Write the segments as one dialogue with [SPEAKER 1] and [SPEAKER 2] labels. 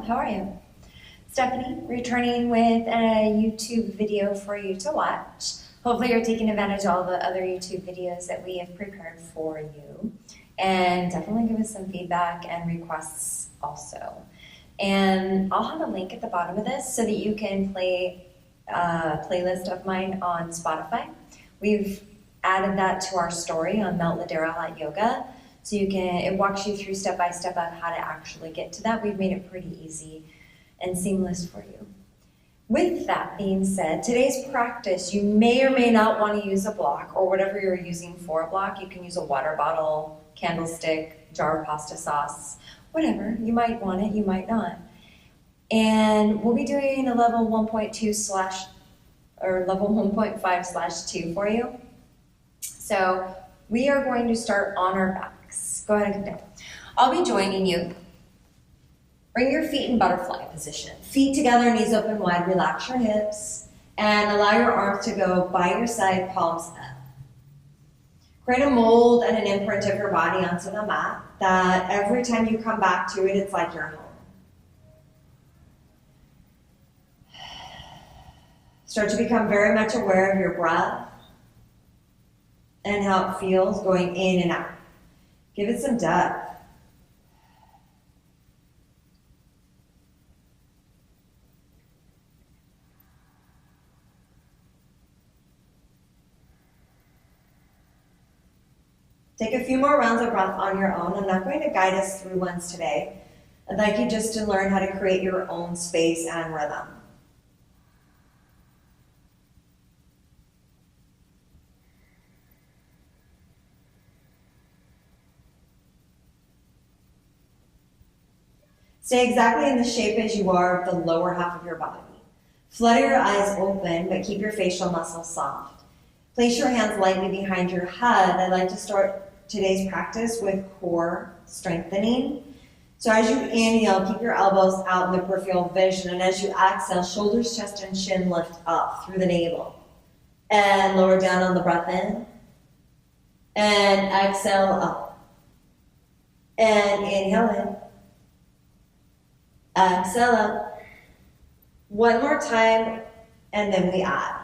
[SPEAKER 1] how are you? Stephanie, returning with a YouTube video for you to watch. Hopefully you're taking advantage of all the other YouTube videos that we have prepared for you. And definitely give us some feedback and requests also. And I'll have a link at the bottom of this so that you can play a playlist of mine on Spotify. We've added that to our story on Mount Ladera Hot Yoga. So it walks you through step by step on how to actually get to that. We've made it pretty easy and seamless for you. With that being said, today's practice, you may or may not want to use a block or whatever you're using for a block. You can use a water bottle, candlestick, jar of pasta sauce, whatever. You might want it, you might not. And we'll be doing a level 1.2 or level 1.5/2 for you. So we are going to start on our backs. Go ahead and come down. I'll be joining you. Bring your feet in butterfly position. Feet together, knees open wide. Relax your hips and allow your arms to go by your side, palms up. Create a mold and an imprint of your body onto the mat that every time you come back to it, it's like you're home. Start to become very much aware of your breath and how it feels going in and out. Give it some depth. Take a few more rounds of breath on your own. I'm not going to guide us through ones today. I'd like you just to learn how to create your own space and rhythm. Stay exactly in the shape as you are of the lower half of your body. Flutter your eyes open, but keep your facial muscles soft. Place your hands lightly behind your head. I'd like to start today's practice with core strengthening. So as you inhale, keep your elbows out in the peripheral vision. And as you exhale, shoulders, chest, and chin lift up through the navel. And lower down on the breath in. And exhale up. And inhale in. Exhale up. One more time, and then we add.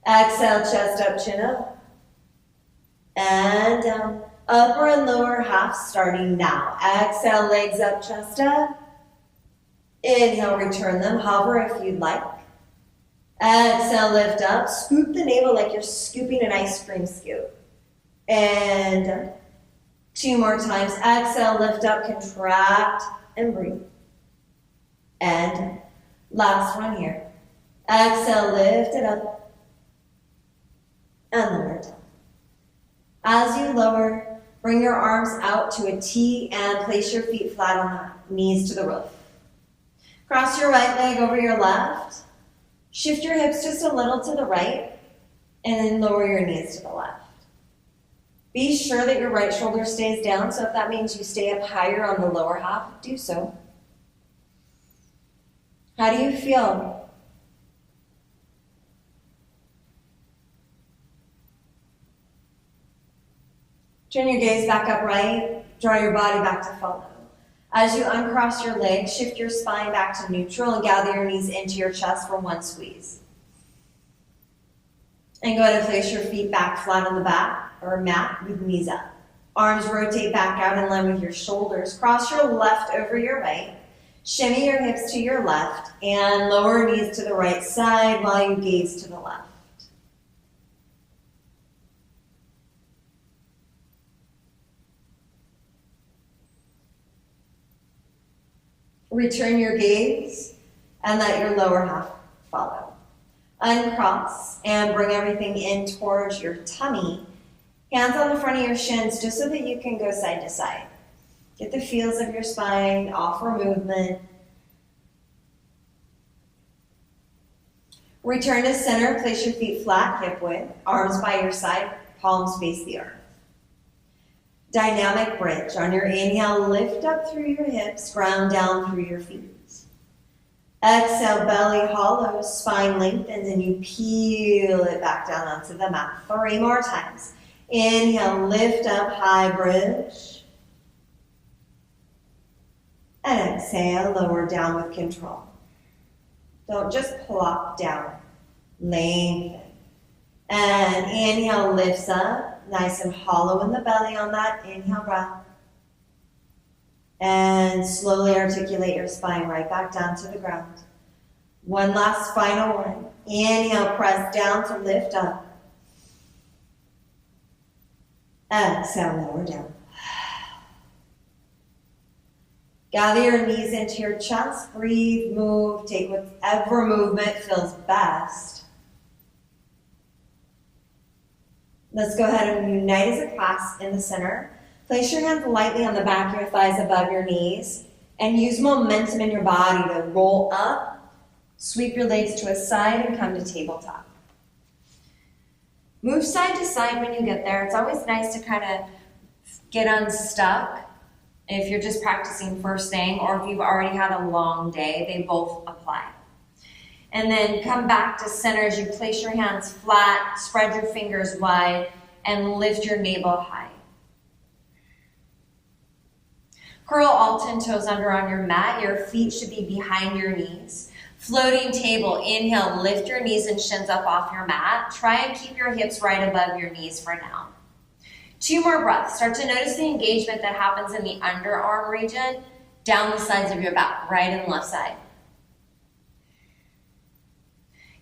[SPEAKER 1] Exhale, chest up, chin up. And down. Upper and lower half starting now. Exhale, legs up, chest up. Inhale, return them. Hover if you'd like. Exhale, lift up. Scoop the navel like you're scooping an ice cream scoop. And down. Two more times. Exhale, lift up, contract, and breathe. And last one here. Exhale, lift it up. And lower down. As you lower, bring your arms out to a T and place your feet flat on the knees to the roof. Cross your right leg over your left. Shift your hips just a little to the right. And then lower your knees to the left. Be sure that your right shoulder stays down. So if that means you stay up higher on the lower half, do so. How do you feel? Turn your gaze back upright. Draw your body back to follow. As you uncross your legs, shift your spine back to neutral and gather your knees into your chest for one squeeze. And go ahead and place your feet back flat on the back or mat with knees up. Arms rotate back out in line with your shoulders. Cross your left over your right. Shimmy your hips to your left and lower knees to the right side while you gaze to the left. Return your gaze and let your lower half follow. Uncross and bring everything in towards your tummy. Hands on the front of your shins just so that you can go side to side. Get the feels of your spine, offer movement. Return to center, place your feet flat, hip width, arms by your side, palms face the earth. Dynamic bridge. On your inhale, lift up through your hips, ground down through your feet. Exhale, belly hollows, spine lengthens, and you peel it back down onto the mat. 3 more times. Inhale, lift up, high bridge.
[SPEAKER 2] And exhale, lower down with control. Don't just plop down. Lengthen. And inhale, lifts up. Nice and hollow in the belly on that inhale breath. And slowly articulate your spine right back down to the ground. One last final one. Inhale, press down to lift up. Exhale, lower down. Gather your knees into your chest. Breathe, move, take whatever movement feels best. Let's go ahead and unite as a class in the center. Place your hands lightly on the back of your thighs above your knees and use momentum in your body to roll up, sweep your legs to a side and come to tabletop. Move side to side when you get there. It's always nice to kind of get unstuck if you're just practicing first thing or if you've already had a long day. They both apply. And then come back to center as you place your hands flat, spread your fingers wide, and lift your navel high. Curl all 10 toes under on your mat. Your feet should be behind your knees. Floating table, inhale, lift your knees and shins up off your mat. Try and keep your hips right above your knees for now. 2 more breaths. Start to notice the engagement that happens in the underarm region, down the sides of your back, right and left side.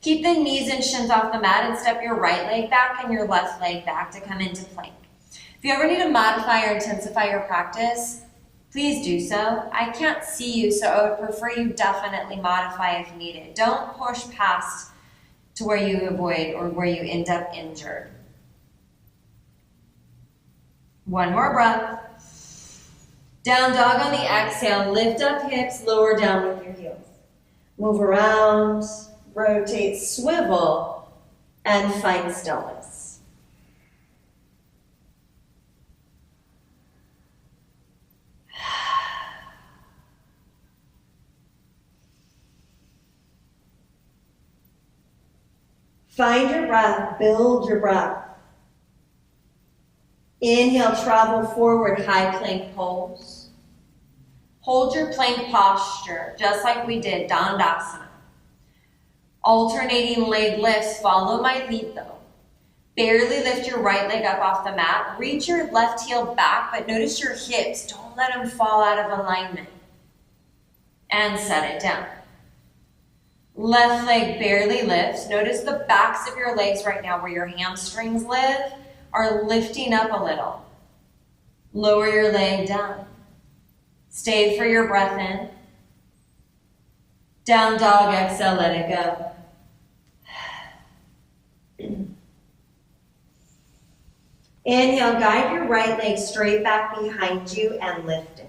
[SPEAKER 2] Keep the knees and shins off the mat and step your right leg back and your left leg back to come into plank. If you ever need to modify or intensify your practice, please do so. I can't see you, so I would prefer you definitely modify if needed. Don't push past to where you avoid or where you end up injured. 1 more breath. Down dog on the exhale. Lift up hips, lower down with your heels. Move around, rotate, swivel, and find stillness. Find your breath, build your breath. Inhale, travel forward, high plank pose. Hold your plank posture, just like we did, Dandasana. Alternating leg lifts, follow my lead though. Barely lift your right leg up off the mat. Reach your left heel back, but notice your hips. Don't let them fall out of alignment. And set it down. Left leg barely lifts. Notice the backs of your legs right now where your hamstrings live are lifting up a little. Lower your leg down. Stay for your breath in. Down dog, exhale, let it go. Inhale, guide your right leg straight back behind you and lift it.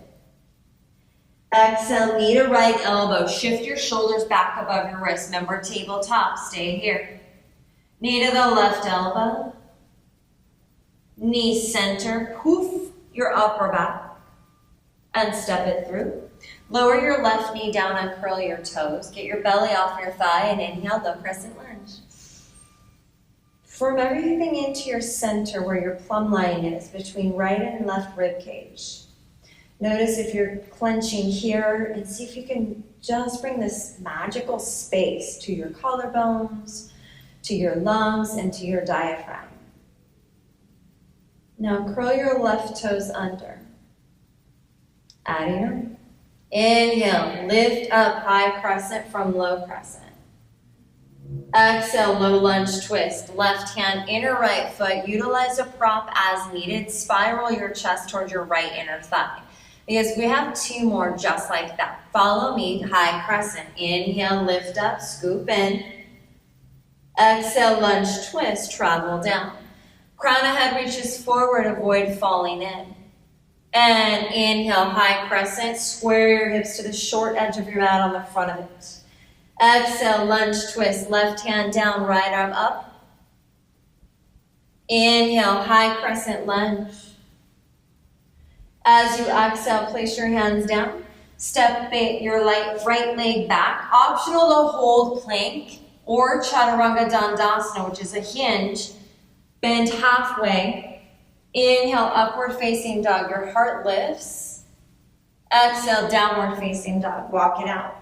[SPEAKER 2] Exhale, knee to right elbow. Shift your shoulders back above your wrist. Remember, tabletop, stay here. Knee to the left elbow. Knee center, poof your upper back and step it through. Lower your left knee down and curl your toes. Get your belly off your thigh and inhale, low crescent lunge. Form everything into your center where your plumb line is between right and left rib cage. Notice if you're clenching here and see if you can just bring this magical space to your collarbones, to your lungs, and to your diaphragm. Now curl your left toes under. Adding up. Inhale, lift up high crescent from low crescent. Exhale, low lunge twist. Left hand, inner right foot. Utilize a prop as needed. Spiral your chest towards your right inner thigh. Because we have 2 more just like that. Follow me, high crescent. Inhale, lift up, scoop in. Exhale, lunge twist, travel down. Crown of head reaches forward, avoid falling in. And inhale, high crescent, square your hips to the short edge of your mat on the front of it. Exhale, lunge twist, left hand down, right arm up. Inhale, high crescent lunge. As you exhale, place your hands down. Step your right leg back. Optional to hold plank or Chaturanga Dandasana, which is a hinge. Bend halfway. Inhale, upward facing dog. Your heart lifts. Exhale, downward facing dog. Walk it out.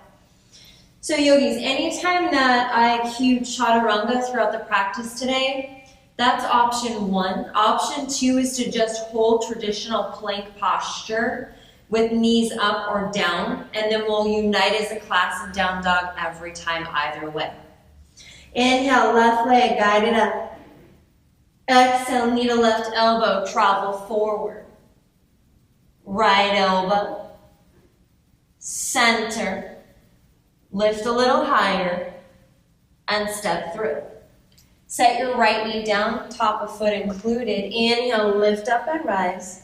[SPEAKER 2] So yogis, anytime that I cued chaturanga throughout the practice today, that's option 1. Option 2 is to just hold traditional plank posture with knees up or down, and then we'll unite as a class in down dog every time either way. Inhale, left leg guided up. Exhale, knee to left elbow, travel forward. Right elbow, center, lift a little higher, and step through. Set your right knee down, top of foot included. Inhale, lift up and rise.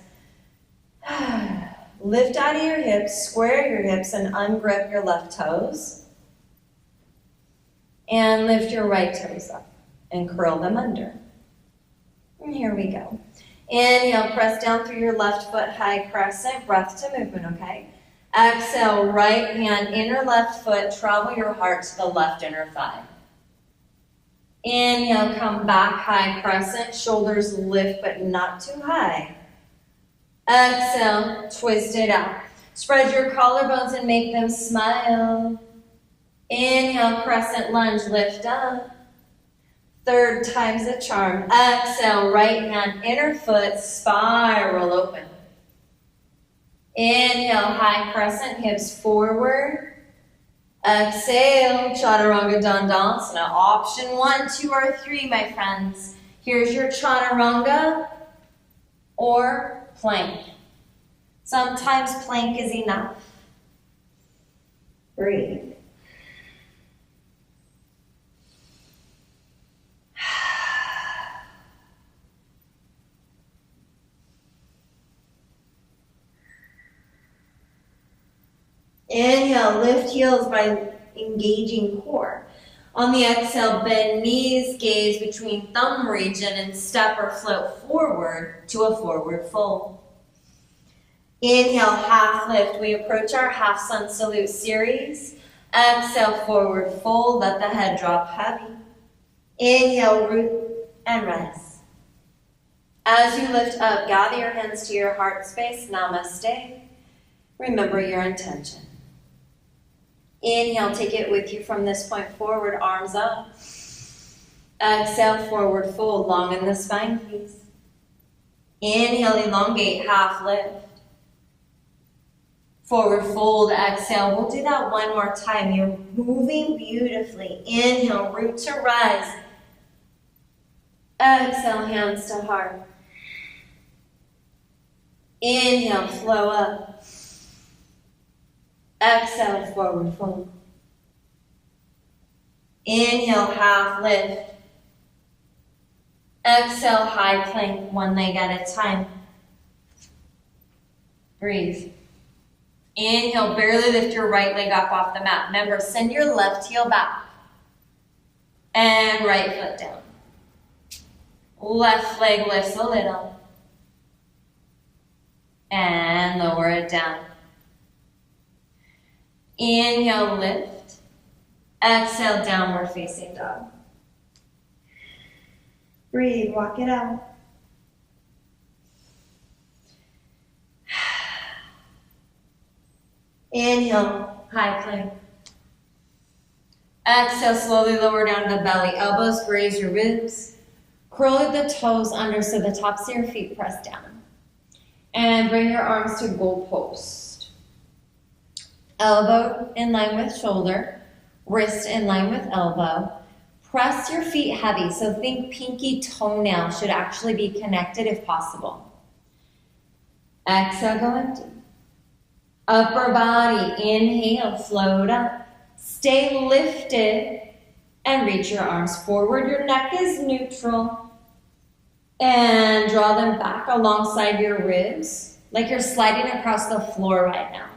[SPEAKER 2] Lift out of your hips, square your hips, and ungrip your left toes. And lift your right toes up and curl them under. And here we go. Inhale, press down through your left foot, high crescent, breath to movement, okay? Exhale, right hand, inner left foot, travel your heart to the left inner thigh. Inhale, come back, high crescent, shoulders lift but not too high. Exhale, twist it out. Spread your collarbones and make them smile. Inhale, crescent lunge, lift up. Third time's the charm. Exhale, right hand, inner foot, spiral open. Inhale, high crescent, hips forward. Exhale, chaturanga dandasana. Option 1, 2, or 3, my friends. Here's your chaturanga or plank. Sometimes plank is enough. Breathe. Inhale, lift heels by engaging core. On the exhale, bend knees, gaze between thumb region, and step or float forward to a forward fold. Inhale, half lift. We approach our half sun salute series. Exhale, forward fold. Let the head drop heavy. Inhale, root and rise. As you lift up, gather your hands to your heart space. Namaste. Remember your intention. Inhale, take it with you from this point forward, arms up. Exhale, forward fold, long in the spine, please. Inhale, elongate, half lift. Forward fold, exhale. We'll do that one more time. You're moving beautifully. Inhale, root to rise. Exhale, hands to heart. Inhale, flow up. Exhale, forward fold. Inhale, half lift. Exhale, high plank, one leg at a time. Breathe. Inhale, barely lift your right leg up off the mat. Remember, send your left heel back. And right foot down. Left leg lifts a little. And lower it down. Inhale, lift. Exhale, downward facing dog. Breathe, walk it out. Inhale, high plank. Exhale, slowly lower down to the belly. Elbows graze your ribs. Curl the toes under so the tops of your feet press down. And bring your arms to goal post. Elbow in line with shoulder, wrist in line with elbow. Press your feet heavy, so think pinky toenail should actually be connected if possible. Exhale, go empty. Upper body, inhale, float up. Stay lifted and reach your arms forward. Your neck is neutral. And draw them back alongside your ribs, like you're sliding across the floor right now.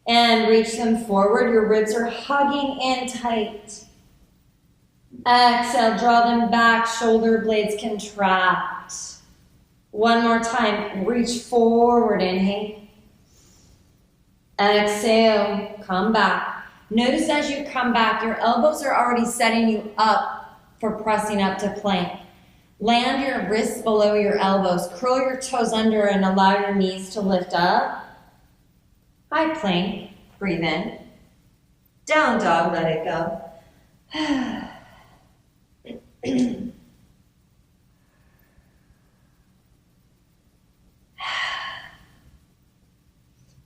[SPEAKER 2] And reach them forward. Your ribs are hugging in tight. Exhale, draw them back. Shoulder blades contract. One more time. Reach forward. Inhale. Exhale. Come back. Notice as you come back, your elbows are already setting you up for pressing up to plank. Land your wrists below your elbows. Curl your toes under and allow your knees to lift up. High plank, breathe in. Down dog, let it go.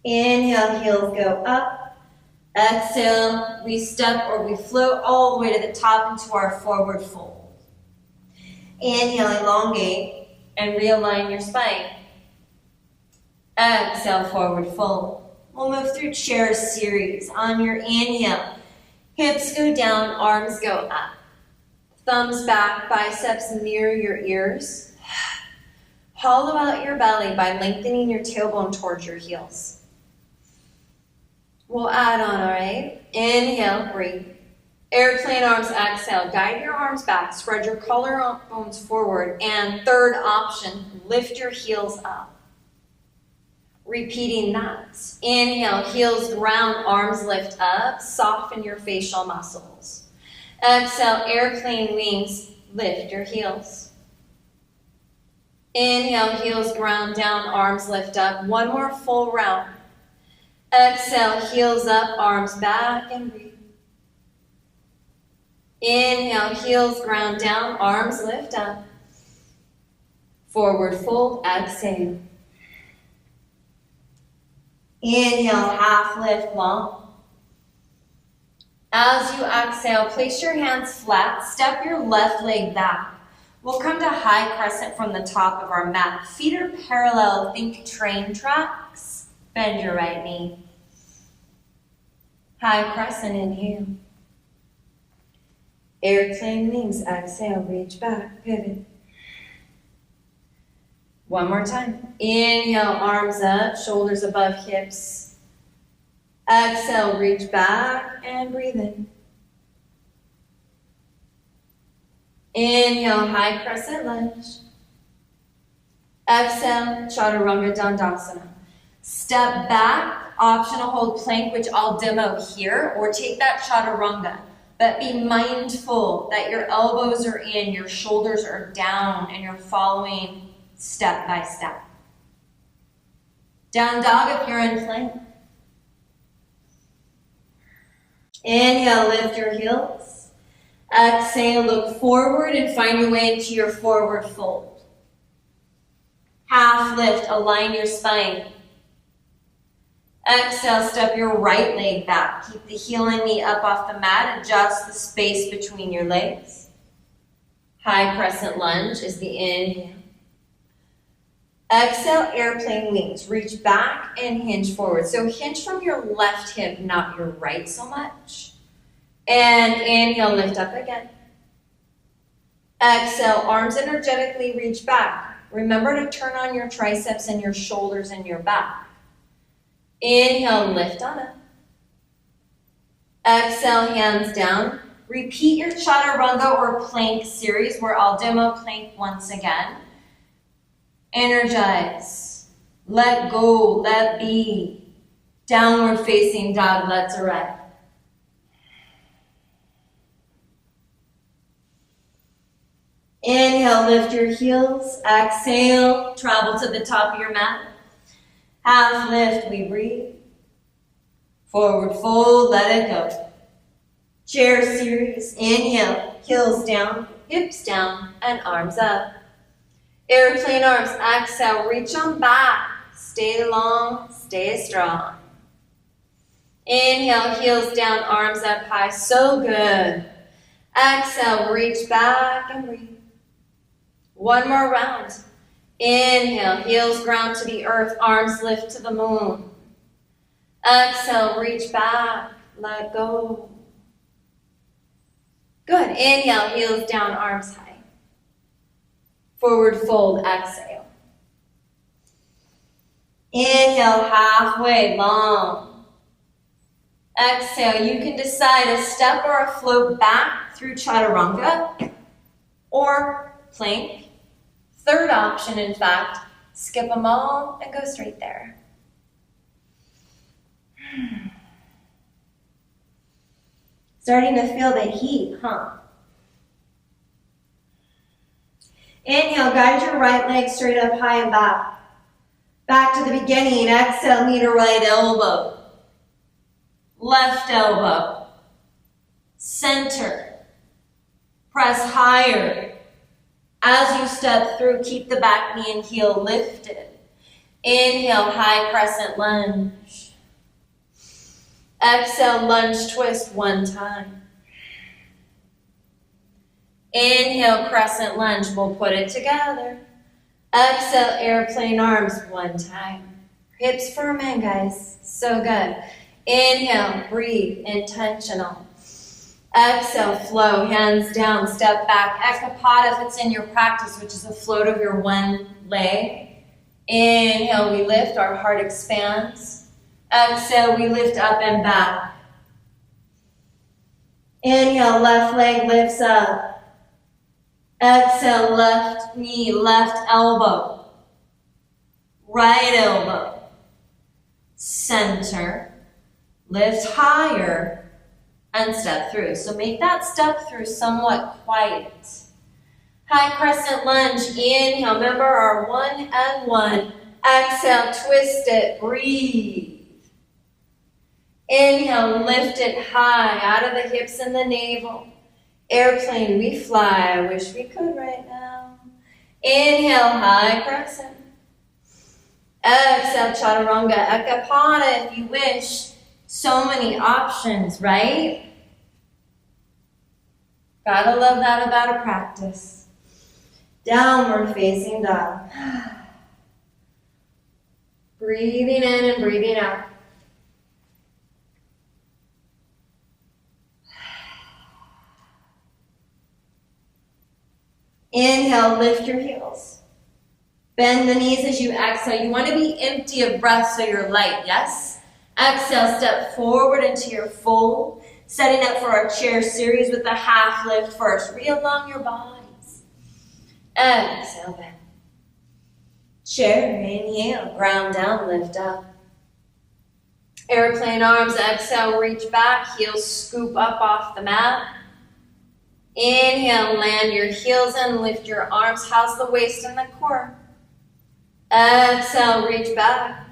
[SPEAKER 2] Inhale, heels go up. Exhale, we step or we float all the way to the top into our forward fold. Inhale, elongate and realign your spine. Exhale, forward fold. We'll move through chair series. On your inhale, hips go down, arms go up. Thumbs back, biceps near your ears. Hollow out your belly by lengthening your tailbone towards your heels. We'll add on, all right? Inhale, breathe. Airplane arms, exhale. Guide your arms back. Spread your collarbones forward. And third option, lift your heels up. Repeating that. Inhale, heels ground, arms lift up. Soften your facial muscles. Exhale, airplane wings, lift your heels. Inhale, heels ground down, arms lift up. One more full round. Exhale, heels up, arms back, and breathe. Inhale, heels ground down, arms lift up. Forward fold, exhale. Inhale, half lift long. As you exhale, place your hands flat, step your left leg back. We'll come to high crescent from the top of our mat. Feet are parallel, think train tracks. Bend your right knee. High crescent, inhale. Airplane wings, exhale, reach back, pivot. One more time. Inhale, arms up, shoulders above hips. Exhale, reach back and breathe in. Inhale, high crescent lunge. Exhale, chaturanga dandasana. Step back, optional hold plank, which I'll demo here, or take that chaturanga. But be mindful that your elbows are in, your shoulders are down, and you're following step by step. Down dog if you're in plank. Inhale, lift your heels. Exhale, look forward and find your way into your forward fold. Half lift, align your spine. Exhale, step your right leg back. Keep the heel and knee up off the mat. Adjust the space between your legs. High crescent lunge is the inhale. Exhale, airplane wings. Reach back and hinge forward. So hinge from your left hip, not your right so much. And inhale, lift up again. Exhale, arms energetically reach back. Remember to turn on your triceps and your shoulders and your back. Inhale, lift on up. Exhale, hands down. Repeat your chaturanga or plank series where I'll demo plank once again. Energize. Let go, let be. Downward facing dog, let's erect. Inhale, lift your heels. Exhale, travel to the top of your mat. Half lift, we breathe. Forward fold, let it go. Chair series, inhale, heels down, hips down, and arms up. Airplane arms, exhale, reach on back. Stay long, stay strong. Inhale, heels down, arms up high, so good. Exhale, reach back and breathe. One more round. Inhale, heels ground to the earth, arms lift to the moon. Exhale, reach back, let go. Good. Inhale, heels down, arms high. Forward fold, exhale. Inhale, halfway, long. Exhale, you can decide a step or a float back through chaturanga or plank. Third option, in fact, skip them all and go straight there. Starting to feel the heat, huh? Inhale, guide your right leg straight up high and back. Back to the beginning. Exhale, knee to right elbow. left elbow, center, press higher. As you step through, keep the back knee and heel lifted. Inhale, high crescent lunge. Exhale, lunge twist one time. Inhale, crescent lunge. We'll put it together. Exhale, airplane arms one time. Hips firm in, guys. So good. Inhale, breathe, intentional. Exhale, flow, hands down, step back. Ekapada if it's in your practice, which is a float of your one leg. Inhale, we lift, our heart expands. Exhale, we lift up and back. Inhale, left leg lifts up. Exhale, left knee, left elbow. Right elbow. Center. Lift higher and step through. So make that step through somewhat quiet. High crescent lunge. Inhale. Remember our 1 and 1. Exhale, twist it. Breathe. Inhale, lift it high out of the hips and the navel. Airplane, we fly. I wish we could right now. Inhale, high crescent. Exhale, chaturanga. Ekapada if you wish. So many options, right? Gotta love that about a practice. Downward facing dog. Breathing in and breathing out. Inhale, lift your heels. Bend the knees as you exhale. You want to be empty of breath so you're light, yes? Exhale, step forward into your fold. Setting up for our chair series with the half lift first. Realign your bodies. Exhale, bend. Chair, inhale, ground down, lift up. Airplane arms, exhale, reach back, heels scoop up off the mat. Inhale, land your heels and lift your arms. How's the waist and the core? Exhale, reach back.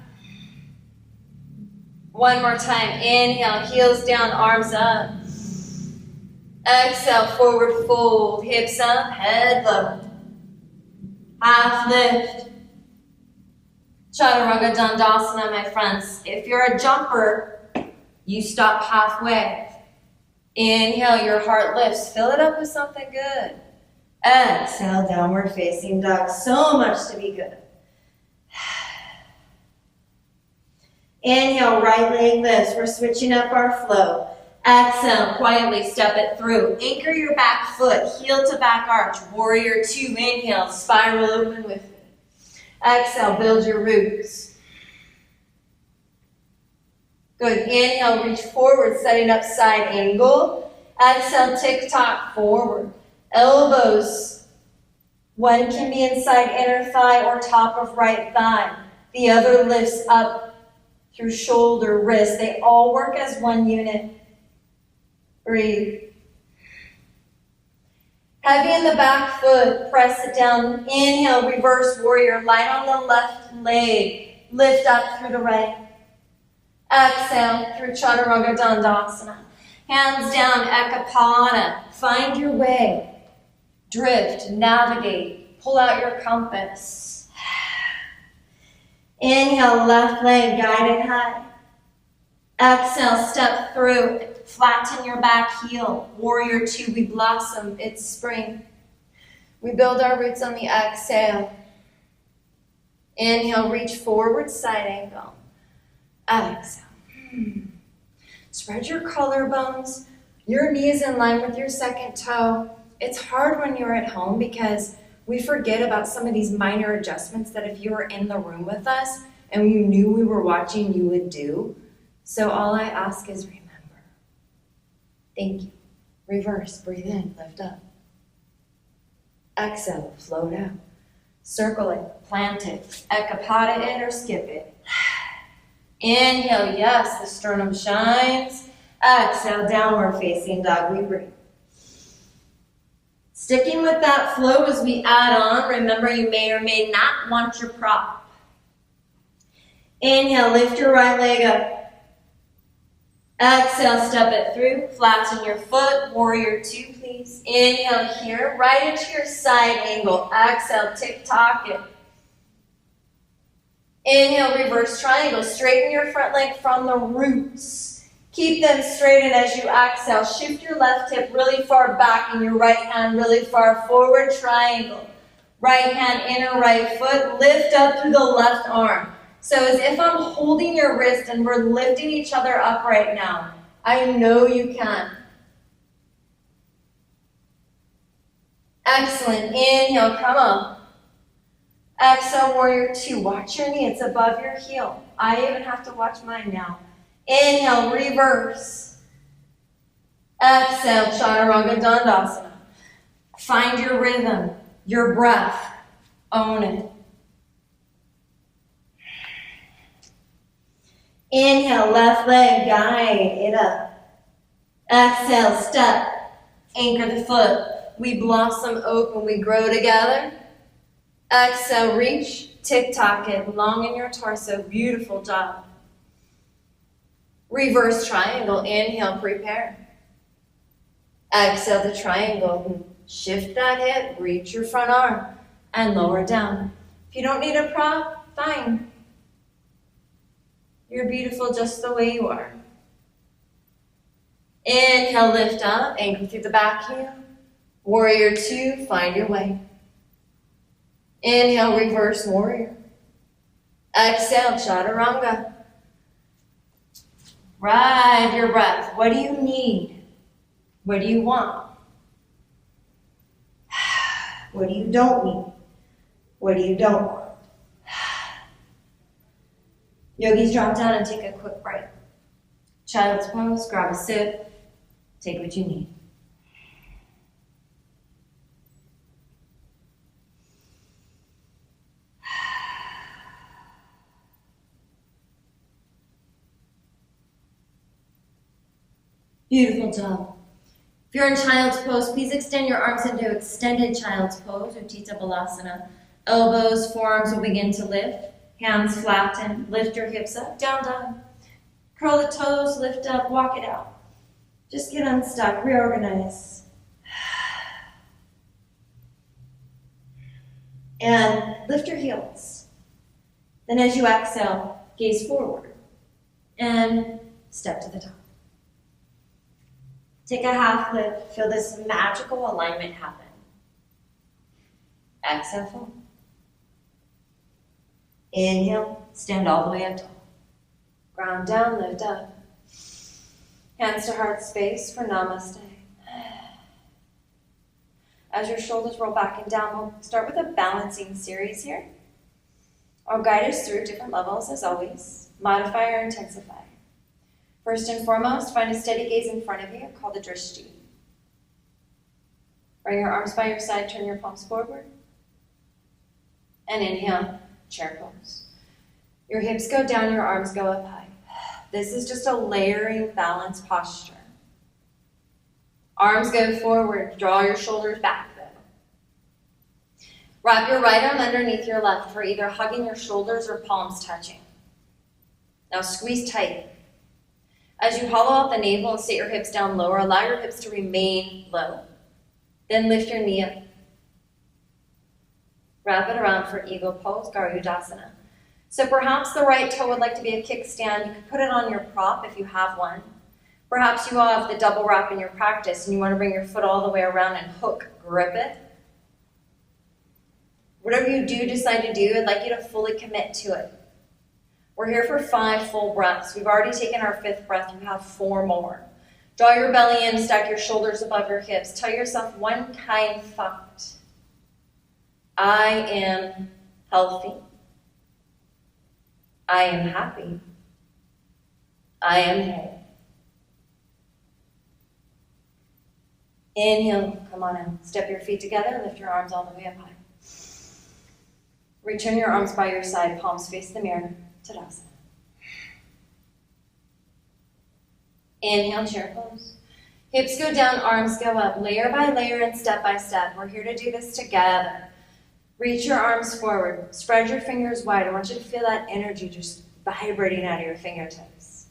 [SPEAKER 2] One more time. Inhale, heels down, arms up. Exhale, forward fold, hips up, head low. Half lift. Chaturanga Dandasana, my friends. If you're a jumper, you stop halfway. Inhale, your heart lifts. Fill it up with something good. Exhale, downward facing dog. So much to be good. Inhale, right leg lifts. We're switching up our flow. Exhale, quietly step it through. Anchor your back foot, heel to back arch. Warrior 2, inhale, spiral open with me. Exhale, build your roots. Good. Inhale, reach forward, setting up side angle. Exhale, tick-tock forward. Elbows. One can be inside inner thigh or top of right thigh. The other lifts up through shoulder, wrist. They all work as one unit. Breathe. Heavy in the back foot, press it down. Inhale, reverse warrior. Light on the left leg. Lift up through the right. Exhale through Chaturanga Dandasana. Hands down, Ekapada. Find your way. Drift, navigate. Pull out your compass. Inhale, left leg guided high. Exhale, step through. Flatten your back heel. Warrior 2, we blossom. It's spring. We build our roots on the exhale. Inhale, reach forward, side angle. Exhale. Spread your collarbones. Your knee is in line with your second toe. It's hard when you're at home because we forget about some of these minor adjustments that if you were in the room with us and you knew we were watching, you would do. So all I ask is remember. Thank you. Reverse, breathe in, lift up. Exhale, float out. Circle it, plant it. Ekapada it or skip it. Inhale, yes, the sternum shines. Exhale, downward facing dog, we breathe. Sticking with that flow as we add on, remember you may or may not want your prop. Inhale, lift your right leg up. Exhale, step it through. Flatten your foot. Warrior two, please. Inhale here, right into your side angle. Exhale, tick-tock it. Inhale, reverse triangle. Straighten your front leg from the roots. Keep them straight, and as you exhale, shift your left hip really far back and your right hand really far forward. Triangle. Right hand, inner right foot. Lift up through the left arm. So as if I'm holding your wrist and we're lifting each other up right now. I know you can. Excellent. Inhale, come on. Exhale, warrior two. Watch your knee. It's above your heel. I even have to watch mine now. Inhale, reverse. Exhale, chaturanga dandasana. Find your rhythm, your breath. Own it. Inhale, left leg, guide it up. Exhale, step. Anchor the foot. We blossom open, we grow together. Exhale, reach, tick-tock it, long in your torso. Beautiful job. Reverse triangle, inhale, prepare. Exhale the triangle, shift that hip, reach your front arm, and lower down. If you don't need a prop, fine. You're beautiful just the way you are. Inhale, lift up, anchor through the back heel. Warrior two, find your way. Inhale, reverse warrior. Exhale, chaturanga. Ride your breath. What do you need? What do you want? What do you don't need? What do you don't want? Yogis, drop down and take a quick break. Child's pose, grab a sip, take what you need. Beautiful job. If you're in child's pose, please extend your arms into extended child's pose, Utthita Balasana. Elbows, forearms will begin to lift. Hands flatten. Lift your hips up, down, down. Curl the toes, lift up, walk it out. Just get unstuck, reorganize. And lift your heels. Then as you exhale, gaze forward and step to the top. Take a half lift, feel this magical alignment happen. Exhale, fold. Inhale, stand all the way up tall. Ground down, lift up. Hands to heart space for namaste. As your shoulders roll back and down, we'll start with a balancing series here. I'll guide us through different levels as always. Modify or intensify. First and foremost, find a steady gaze in front of you, called the drishti. Bring your arms by your side, turn your palms forward. And inhale, chair pose. Your hips go down, your arms go up high. This is just a layering balance posture. Arms go forward, draw your shoulders back though. Wrap your right arm underneath your left for either hugging your shoulders or palms touching. Now squeeze tight. As you hollow out the navel and sit your hips down lower, allow your hips to remain low. Then lift your knee up. Wrap it around for eagle pose, Garudasana. So perhaps the right toe would like to be a kickstand. You could put it on your prop if you have one. Perhaps you all have the double wrap in your practice and you want to bring your foot all the way around and hook, grip it. Whatever you do decide to do, I'd like you to fully commit to it. We're here for 5 full breaths. We've already taken our 5th breath. You have 4 more. Draw your belly in, stack your shoulders above your hips. Tell yourself one kind thought. I am healthy. I am happy. I am whole. Inhale, come on in. Step your feet together, lift your arms all the way up high. Return your arms by your side, palms face the mirror. Tadasana. Inhale, chair pose. Hips go down, arms go up, layer by layer and step by step. We're here to do this together. Reach your arms forward. Spread your fingers wide. I want you to feel that energy just vibrating out of your fingertips.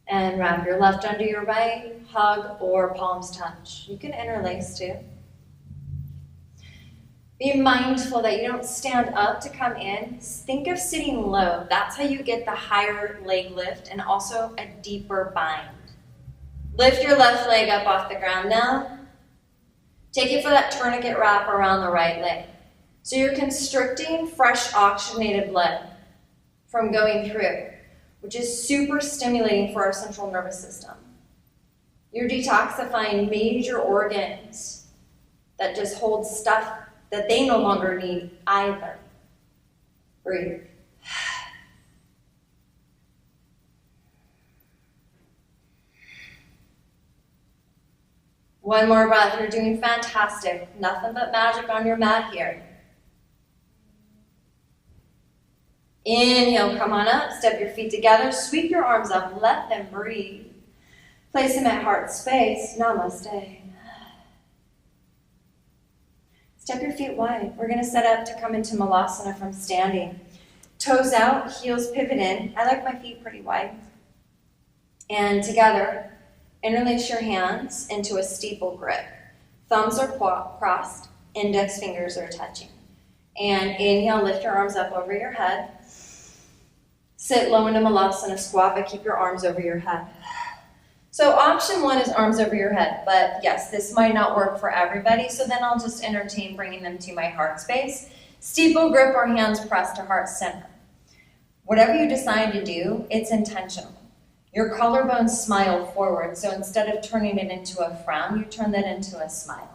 [SPEAKER 1] And wrap your left under your right, hug or palms touch. You can interlace too. Be mindful that you don't stand up to come in. Think of sitting low. That's how you get the higher leg lift and also a deeper bind. Lift your left leg up off the ground now. Take it for that tourniquet wrap around the right leg. So you're constricting fresh oxygenated blood from going through, which is super stimulating for our central nervous system. You're detoxifying major organs that just hold stuff that they no longer need either. Breathe. One more breath. You're doing fantastic. Nothing but magic on your mat here. Inhale, come on up, step your feet together, sweep your arms up, let them breathe. Place them at heart space, namaste. Step your feet wide. We're gonna set up to come into malasana from standing. Toes out, heels pivot in. I like my feet pretty wide. And together, interlace your hands into a steeple grip. Thumbs are crossed, index fingers are touching. And inhale, lift your arms up over your head. Sit low into malasana squat, but keep your arms over your head. So option one is arms over your head, but yes, this might not work for everybody, so then I'll just entertain bringing them to my heart space. Steeple grip or hands pressed to heart center. Whatever you decide to do, it's intentional. Your collarbones smile forward, so instead of turning it into a frown, you turn that into a smile.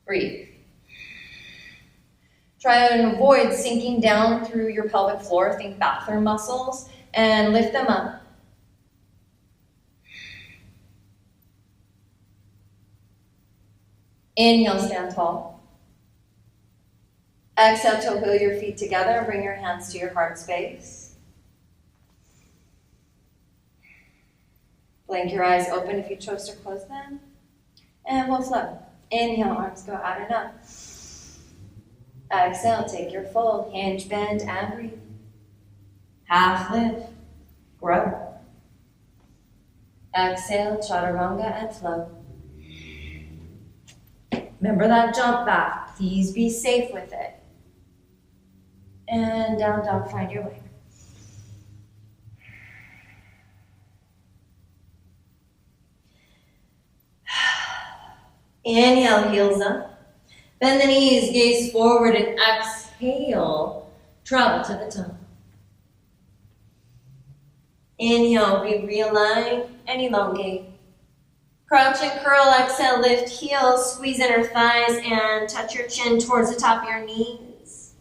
[SPEAKER 1] Breathe. Try and avoid sinking down through your pelvic floor, think bathroom muscles, and lift them up. Inhale, stand tall. Exhale to wheel your feet together and bring your hands to your heart space. Blink your eyes open if you chose to close them. And we'll flow. Inhale, arms go out and up. Exhale, take your fold, hinge, bend, and breathe. Half lift, grow. Exhale, chaturanga, and flow. Remember that jump back. Please be safe with it. And down dog, find your way. Inhale, heels up. Bend the knees, gaze forward, and exhale, travel to the top. Inhale, realign and elongate. Crouch and curl, exhale, lift heels, squeeze inner thighs, and touch your chin towards the top of your knees.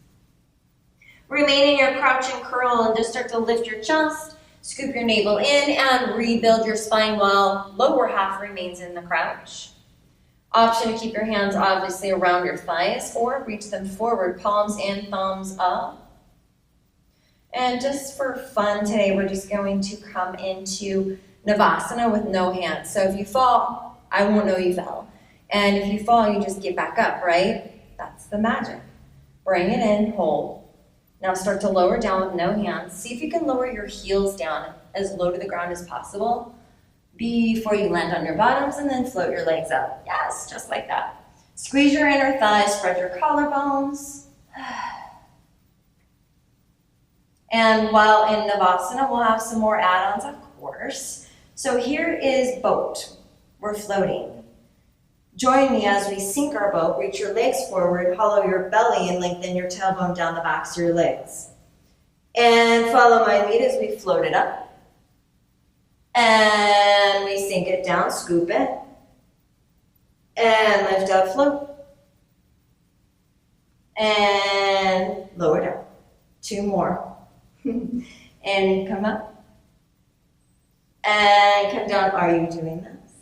[SPEAKER 1] Remain in your crouch and curl and just start to lift your chest, scoop your navel in, and rebuild your spine while lower half remains in the crouch. Option to keep your hands obviously around your thighs or reach them forward, palms in, thumbs up. And just for fun today, we're just going to come into Navasana with no hands. So if you fall, I won't know you fell. And if you fall, you just get back up, right? That's the magic. Bring it in, hold. Now start to lower down with no hands. See if you can lower your heels down as low to the ground as possible before you land on your bottoms, and then float your legs up. Yes, just like that. Squeeze your inner thighs, spread your collarbones. And while in Navasana, we'll have some more add-ons, of course. So here is boat. We're floating. Join me as we sink our boat. Reach your legs forward, hollow your belly, and lengthen your tailbone down the backs of your legs. And follow my lead as we float it up. And we sink it down, scoop it. And lift up, float. And lower down. 2 more. And come up. And come down. Are you doing this?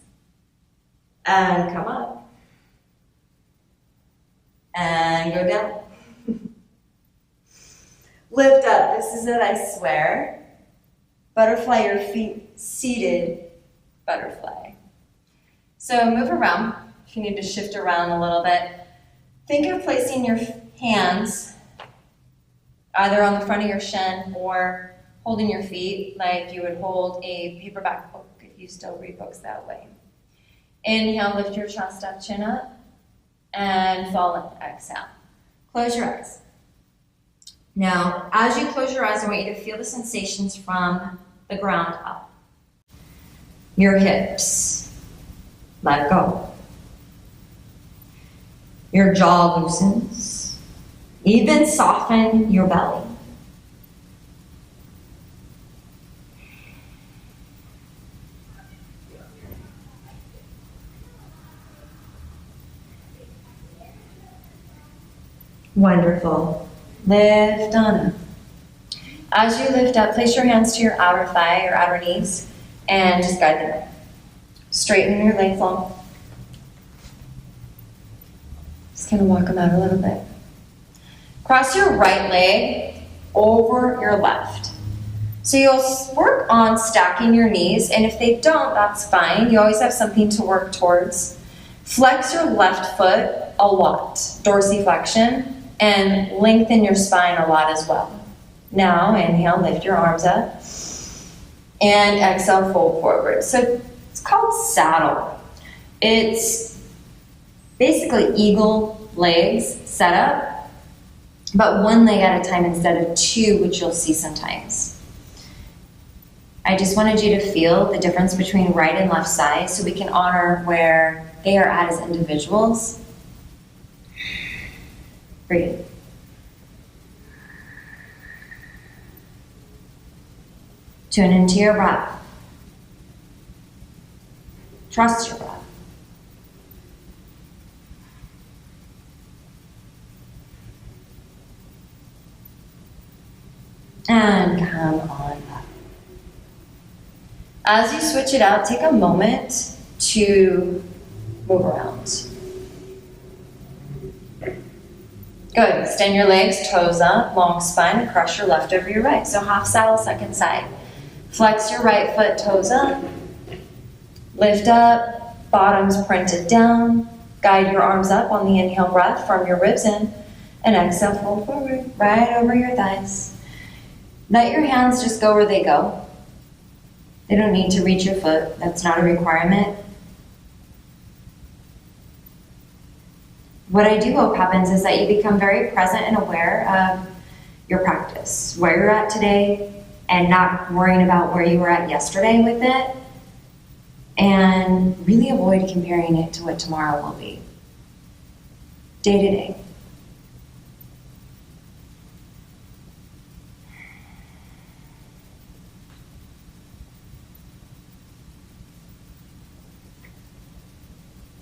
[SPEAKER 1] And come up. And go down. Lift up. This is it, I swear. Butterfly your feet, seated butterfly. So move around. If you need to shift around a little bit, think of placing your hands either on the front of your shin or holding your feet like you would hold a paperback book if you still read books that way. Inhale, lift your chest up, chin up, and fall in. Exhale. Close your eyes. Now, as you close your eyes, I want you to feel the sensations from the ground up. Your hips, let go. Your jaw loosens. Even soften your belly. Wonderful. Lift on up. As you lift up, place your hands to your outer thigh or outer knees and just guide them up. Straighten your legs long. Just kind of walk them out a little bit. Cross your right leg over your left. So you'll work on stacking your knees, and if they don't, that's fine. You always have something to work towards. Flex your left foot a lot, dorsiflexion, and lengthen your spine a lot as well. Now, inhale, lift your arms up, and exhale, fold forward. So it's called saddle. It's basically eagle legs set up, but one leg at a time instead of two, which you'll see sometimes. I just wanted you to feel the difference between right and left side so we can honor where they are at as individuals. Breathe. Tune into your breath. Trust your breath. And come on up. As you switch it out, take a moment to move around. Good. Extend your legs, toes up, long spine, and cross your left over your right. So half saddle, second side. Flex your right foot, toes up. Lift up, bottoms printed down. Guide your arms up on the inhale breath from your ribs in. And exhale, fold forward, right over your thighs. Let your hands just go where they go. They don't need to reach your foot. That's not a requirement. What I do hope happens is that you become very present and aware of your practice, where you're at today, and not worrying about where you were at yesterday with it, and really avoid comparing it to what tomorrow will be. Day to day.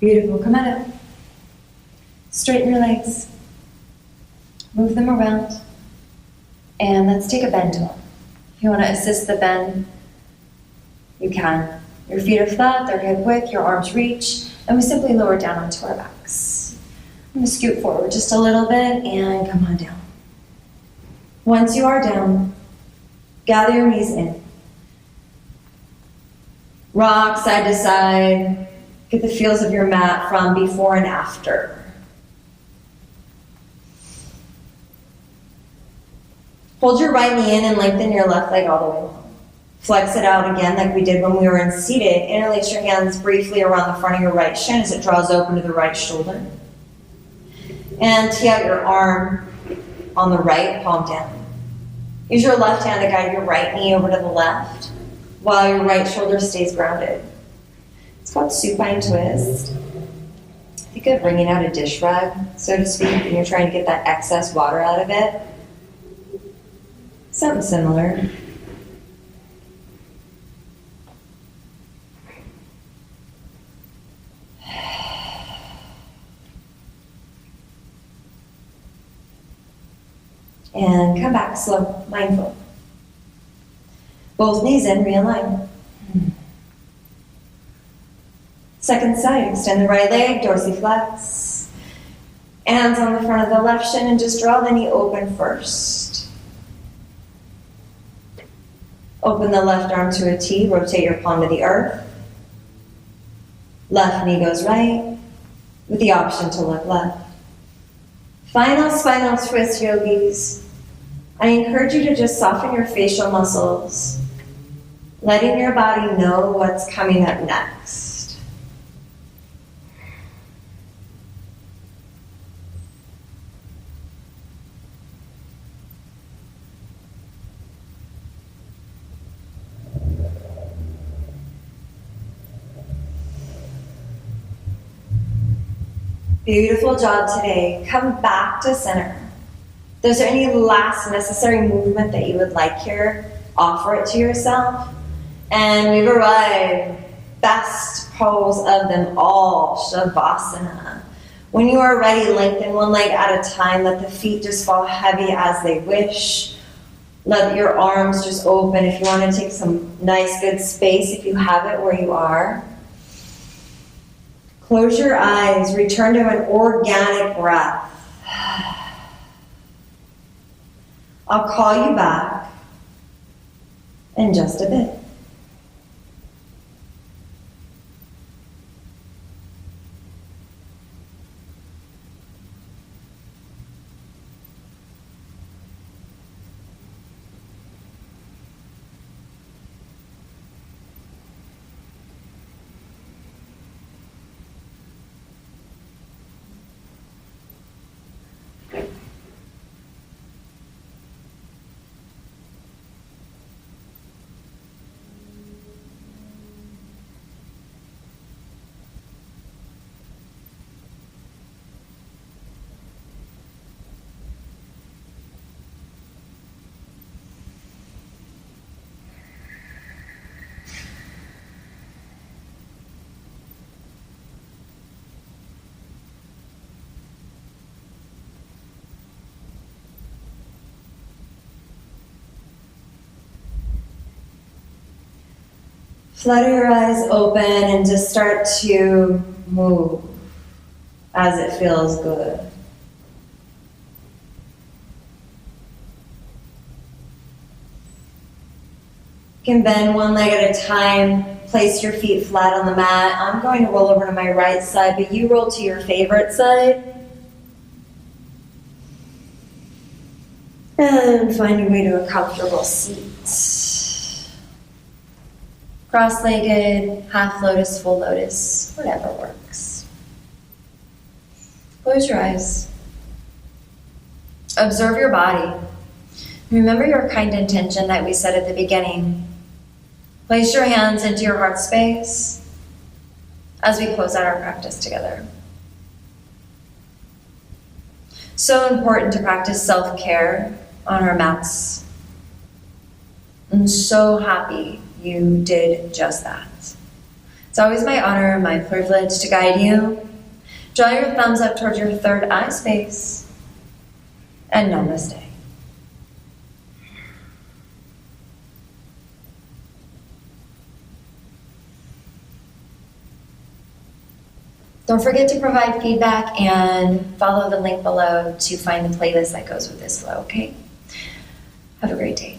[SPEAKER 1] Beautiful. Come on up. Straighten your legs. Move them around. And let's take a bend to them. If you want to assist the bend, you can. Your feet are flat, they're hip width, your arms reach, and we simply lower down onto our backs. I'm going to scoot forward just a little bit and come on down. Once you are down, gather your knees in. Rock side to side. Get the feels of your mat from before and after. Hold your right knee in and lengthen your left leg all the way long. Flex it out again like we did when we were in seated. Interlace your hands briefly around the front of your right shin as it draws open to the right shoulder. And tee out your arm on the right, palm down. Use your left hand to guide your right knee over to the left while your right shoulder stays grounded. It's called supine twist. Think of wringing out a dish rag, so to speak, and you're trying to get that excess water out of it. Something similar. And come back slow, mindful. Both knees in, realign. Second side, extend the right leg, dorsiflex. Hands on the front of the left shin and just draw the knee open first. Open the left arm to a T, rotate your palm to the earth. Left knee goes right, with the option to look left. Final spinal twist, yogis. I encourage you to just soften your facial muscles, letting your body know what's coming up next. Beautiful job today. Come back to center. If there's any last necessary movement that you would like here, offer it to yourself. And we've arrived. Best pose of them all, Shavasana. When you are ready, lengthen one leg at a time. Let the feet just fall heavy as they wish. Let your arms just open. If you want to take some nice, good space, if you have it where you are. Close your eyes. Return to an organic breath. I'll call you back in just a bit. Flutter your eyes open and just start to move as it feels good. You can bend one leg at a time, place your feet flat on the mat. I'm going to roll over to my right side, but you roll to your favorite side. And find your way to a comfortable seat. Cross-legged, half lotus, full lotus, whatever works. Close your eyes. Observe your body. Remember your kind intention that we said at the beginning. Place your hands into your heart space as we close out our practice together. So important to practice self-care on our mats. I'm so happy you did just that. It's always my honor and my privilege to guide you. Draw your thumbs up towards your third eye space. And namaste. Don't forget to provide feedback and follow the link below to find the playlist that goes with this flow, okay? Have a great day.